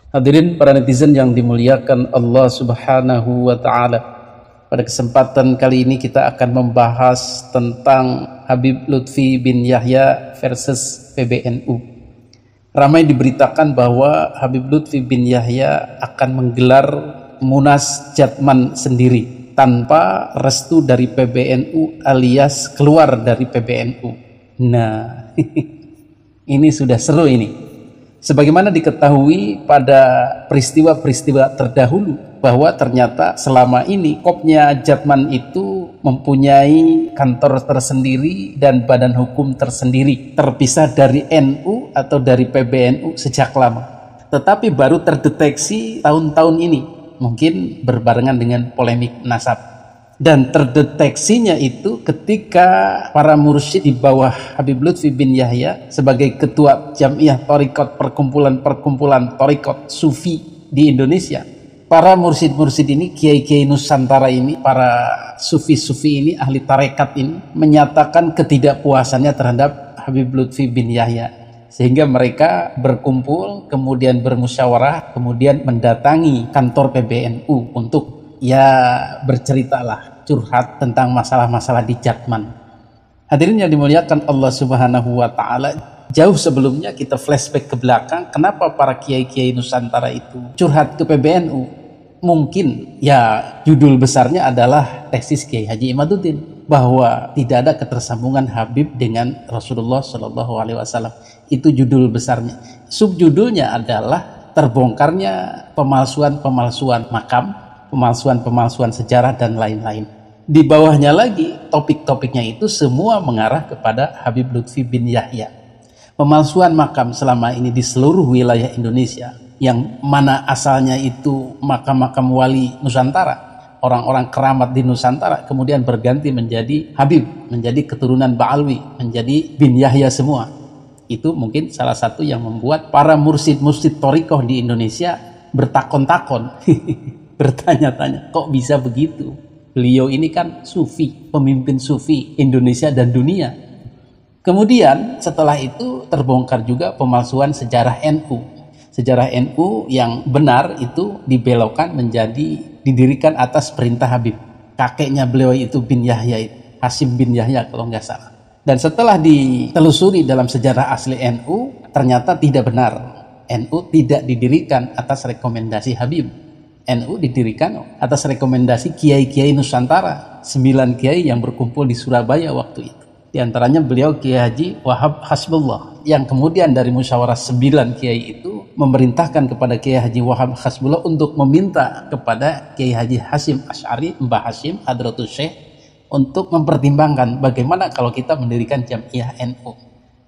Hadirin para netizen yang dimuliakan Allah Subhanahu wa Ta'ala, pada kesempatan kali ini kita akan membahas tentang Habib Lutfi bin Yahya versus PBNU. Ramai diberitakan bahwa Habib Lutfi bin Yahya akan menggelar Munas Jatman sendiri tanpa restu dari PBNU alias keluar dari PBNU. Nah, ini sudah seru ini. Sebagaimana diketahui pada peristiwa-peristiwa terdahulu bahwa ternyata selama ini Kopnya Jatman itu mempunyai kantor tersendiri dan badan hukum tersendiri, terpisah dari NU atau dari PBNU sejak lama. Tetapi baru terdeteksi tahun-tahun ini, mungkin berbarengan dengan polemik nasab. Dan terdeteksinya itu ketika para mursyid di bawah Habib Lutfi bin Yahya sebagai ketua Jamiah Thariqat, perkumpulan Thariqat Sufi di Indonesia. Para mursyid-mursyid ini, kiai-kiai Nusantara ini, para sufi-sufi ini, ahli tarekat ini menyatakan ketidakpuasannya terhadap Habib Lutfi bin Yahya. Sehingga mereka berkumpul, kemudian bermusyawarah, kemudian mendatangi kantor PBNU untuk berceritalah, curhat tentang masalah-masalah di Jatman. Hadirin yang dimuliakan Allah Subhanahu wa Ta'ala, jauh sebelumnya kita flashback ke belakang, kenapa para kiai-kiai Nusantara itu curhat ke PBNU? Mungkin judul besarnya adalah tesis Kiai Haji Imaduddin, bahwa tidak ada ketersambungan Habib dengan Rasulullah Shallallahu Alaihi Wasallam. Itu judul besarnya. Subjudulnya adalah terbongkarnya pemalsuan makam, pemalsuan sejarah dan lain-lain. Di bawahnya lagi topik-topiknya itu semua mengarah kepada Habib Lutfi bin Yahya. Pemalsuan makam selama ini di seluruh wilayah Indonesia, yang mana asalnya itu makam-makam wali Nusantara, orang-orang keramat di Nusantara, kemudian berganti menjadi Habib, menjadi keturunan Ba'alwi, menjadi bin Yahya semua. Itu mungkin salah satu yang membuat para mursyid-mursyid thariqah di Indonesia bertakon-takon. Bertanya-tanya, kok bisa begitu? Beliau ini kan sufi, pemimpin sufi Indonesia dan dunia. Kemudian setelah itu terbongkar juga pemalsuan sejarah NU. Sejarah NU yang benar itu dibelokkan menjadi didirikan atas perintah Habib. Kakeknya beliau itu bin Yahya, Hasim bin Yahya kalau nggak salah. Dan setelah ditelusuri dalam sejarah asli NU, ternyata tidak benar. NU tidak didirikan atas rekomendasi Habib. NU didirikan atas rekomendasi kiai-kiai Nusantara, 9 kiai yang berkumpul di Surabaya waktu itu. Di antaranya beliau Kiai Haji Wahab Hasbullah, yang kemudian dari musyawarah 9 kiai itu memerintahkan kepada Kiai Haji Wahab Hasbullah untuk meminta kepada Kiai Haji Hasim Asy'ari, Mbah Hasim Hadratus Syekh, untuk mempertimbangkan bagaimana kalau kita mendirikan Jamiah NU.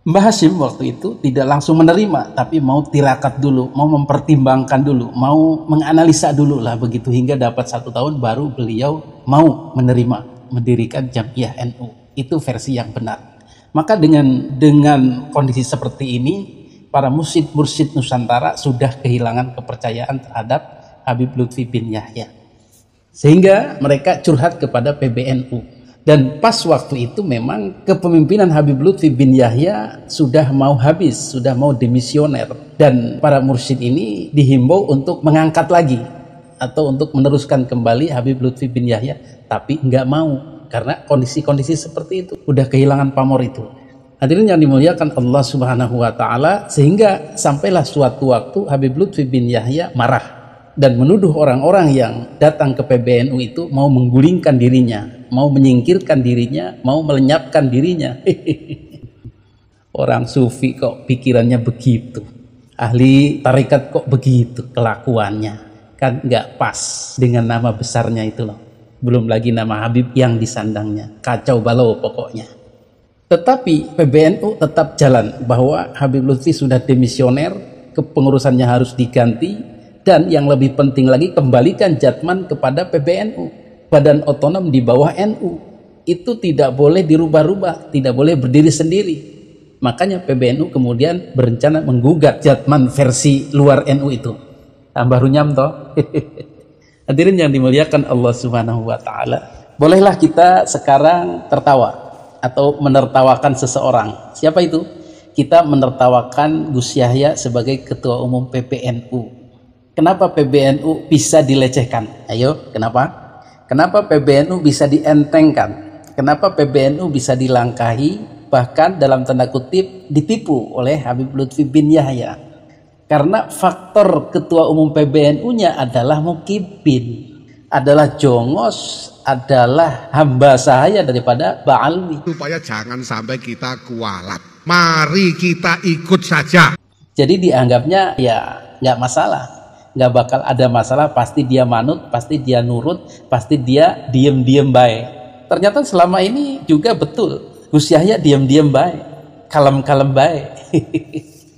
Mbah Hasim waktu itu tidak langsung menerima, tapi mau tirakat dulu, mau mempertimbangkan dulu, mau menganalisa dulu lah begitu, hingga dapat 1 tahun baru beliau mau menerima mendirikan Jamiah NU. Itu versi yang benar. Maka dengan kondisi seperti ini, para mursyid Nusantara sudah kehilangan kepercayaan terhadap Habib Lutfi bin Yahya, sehingga mereka curhat kepada PBNU. Dan pas waktu itu memang kepemimpinan Habib Lutfi bin Yahya sudah mau habis, sudah mau demisioner. Dan para mursyid ini dihimbau untuk mengangkat lagi atau untuk meneruskan kembali Habib Lutfi bin Yahya, tapi nggak mau karena kondisi-kondisi seperti itu, udah kehilangan pamor itu. Hadirin yang dimuliakan Allah Subhanahu wa Ta'ala, sehingga sampailah suatu waktu Habib Lutfi bin Yahya marah dan menuduh orang-orang yang datang ke PBNU itu mau menggulingkan dirinya, mau menyingkirkan dirinya, mau melenyapkan dirinya. Orang sufi kok pikirannya begitu, ahli tarekat kok begitu kelakuannya, kan nggak pas dengan nama besarnya itu loh. Belum lagi nama Habib yang disandangnya, kacau balau pokoknya. Tetapi PBNU tetap jalan bahwa Habib Lutfi sudah demisioner, kepengurusannya harus diganti. Dan yang lebih penting lagi, kembalikan Jatman kepada PBNU, badan otonom di bawah NU. Itu tidak boleh dirubah-rubah, tidak boleh berdiri sendiri. Makanya PBNU kemudian berencana menggugat Jatman versi luar NU itu. Tambah runyam toh. Hadirin yang dimuliakan Allah Subhanahu wa Ta'ala, bolehlah kita sekarang tertawa atau menertawakan seseorang. Siapa itu? Kita menertawakan Gus Yahya sebagai ketua umum PBNU. Kenapa PBNU bisa dilecehkan? Ayo, kenapa? Kenapa PBNU bisa dientengkan? Kenapa PBNU bisa dilangkahi, bahkan dalam tanda kutip ditipu oleh Habib Lutfi bin Yahya? Karena faktor ketua umum PBNU-nya adalah Mukibin, adalah jongos, adalah hamba sahaya daripada Ba'alwi. Supaya jangan sampai kita kualat, mari kita ikut saja. Jadi dianggapnya ya nggak masalah, nggak bakal ada masalah, pasti dia manut, pasti dia nurut, pasti dia diem-diem baik. Ternyata selama ini juga betul, Gus Yahya diem-diem baik, kalem-kalem baik.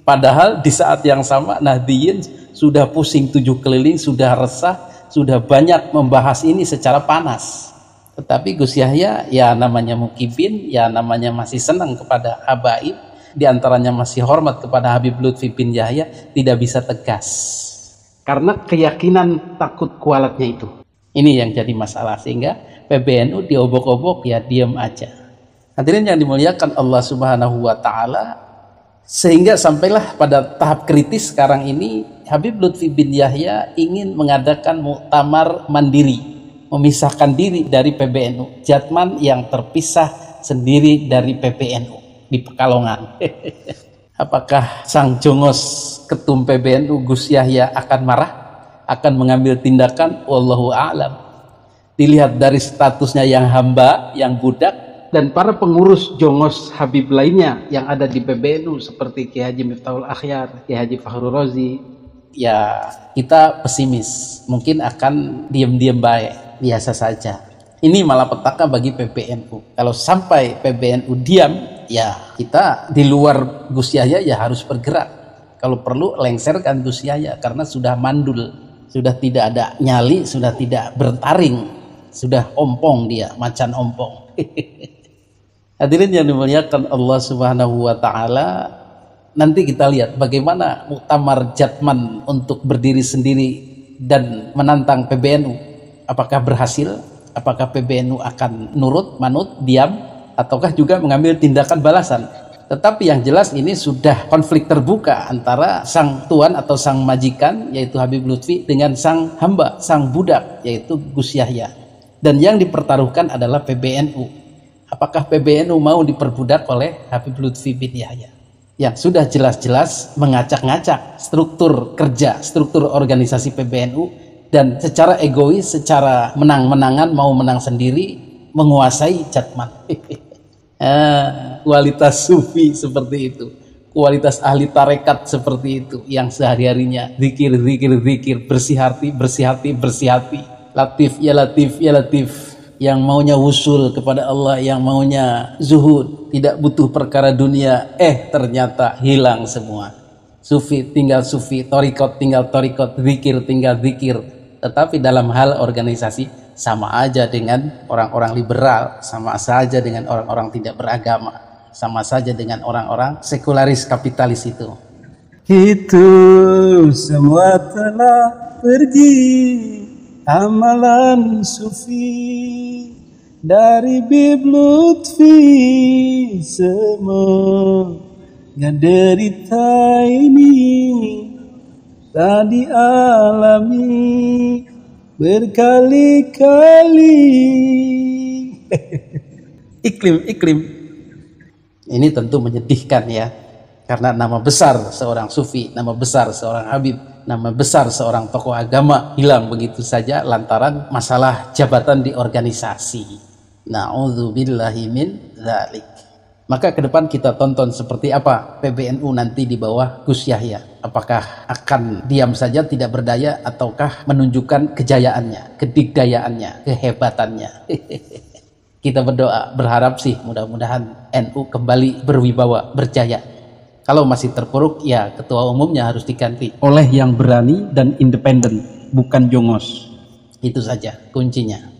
Padahal di saat yang sama Nahdliyin sudah pusing 7 keliling, sudah resah, sudah banyak membahas ini secara panas. Tetapi Gus Yahya ya namanya Mukibin, ya namanya masih senang kepada habaib, diantaranya masih hormat kepada Habib Lutfi bin Yahya, tidak bisa tegas. Karena keyakinan takut kualatnya itu. Ini yang jadi masalah, sehingga PBNU diobok-obok ya diam aja. Hadirin yang dimuliakan Allah Subhanahu wa Ta'ala, sehingga sampailah pada tahap kritis sekarang ini Habib Lutfi bin Yahya ingin mengadakan muktamar mandiri, memisahkan diri dari PBNU, Jatman yang terpisah sendiri dari PBNU di Pekalongan. Apakah sang jongos ketum PBNU Gus Yahya akan marah, akan mengambil tindakan? Wallahu a'lam. Dilihat dari statusnya yang hamba, yang budak, dan para pengurus jongos Habib lainnya yang ada di PBNU seperti Kiai Haji Miftahul Akhyar, Kiai Haji Fakhrul Razi, ya kita pesimis, mungkin akan diam-diam baik, biasa saja. Ini malapetaka bagi PBNU. Kalau sampai PBNU diam, ya kita di luar Gus Yahya ya harus bergerak. Kalau perlu lengserkan Gus Yahya karena sudah mandul, sudah tidak ada nyali, sudah tidak bertaring, sudah ompong dia, macan ompong. Hadirin yang dimuliakan Allah Subhanahu wa Ta'ala, nanti kita lihat bagaimana muktamar Jatman untuk berdiri sendiri dan menantang PBNU. Apakah berhasil? Apakah PBNU akan nurut, manut, diam, ataukah juga mengambil tindakan balasan? Tetapi yang jelas ini sudah konflik terbuka antara sang tuan atau sang majikan yaitu Habib Lutfi dengan sang hamba, sang budak yaitu Gus Yahya. Dan yang dipertaruhkan adalah PBNU. Apakah PBNU mau diperbudak oleh Habib Lutfi bin Yahya yang sudah jelas-jelas mengacak-ngacak struktur kerja, struktur organisasi PBNU, dan secara egois, secara menang-menangan, mau menang sendiri, menguasai Jatman. Kualitas sufi seperti itu, kualitas ahli tarekat seperti itu, yang sehari-harinya zikir, bersih hati, latif ya latif ya latif, yang maunya wusul kepada Allah, yang maunya zuhud, tidak butuh perkara dunia, ternyata hilang semua. Sufi tinggal sufi, torikot tinggal torikot, zikir tinggal zikir. Tetapi dalam hal organisasi sama aja dengan orang-orang liberal, sama saja dengan orang-orang tidak beragama, sama saja dengan orang-orang sekularis kapitalis itu. Itu semua telah pergi, amalan sufi dari Habib Lutfi, semua derita ini tadi alami berkali-kali. Iklim ini tentu menyedihkan ya, karena nama besar seorang sufi, nama besar seorang habib, nama besar seorang tokoh agama hilang begitu saja lantaran masalah jabatan di organisasi. Na'udzubillahi min dzalik. Maka ke depan kita tonton seperti apa PBNU nanti di bawah Gus Yahya. Apakah akan diam saja tidak berdaya, ataukah menunjukkan kejayaannya, kedigdayaannya, kehebatannya. Kita berdoa, berharap sih mudah-mudahan NU kembali berwibawa, berjaya. Kalau masih terpuruk ya ketua umumnya harus diganti oleh yang berani dan independen, bukan jongos. Itu saja kuncinya.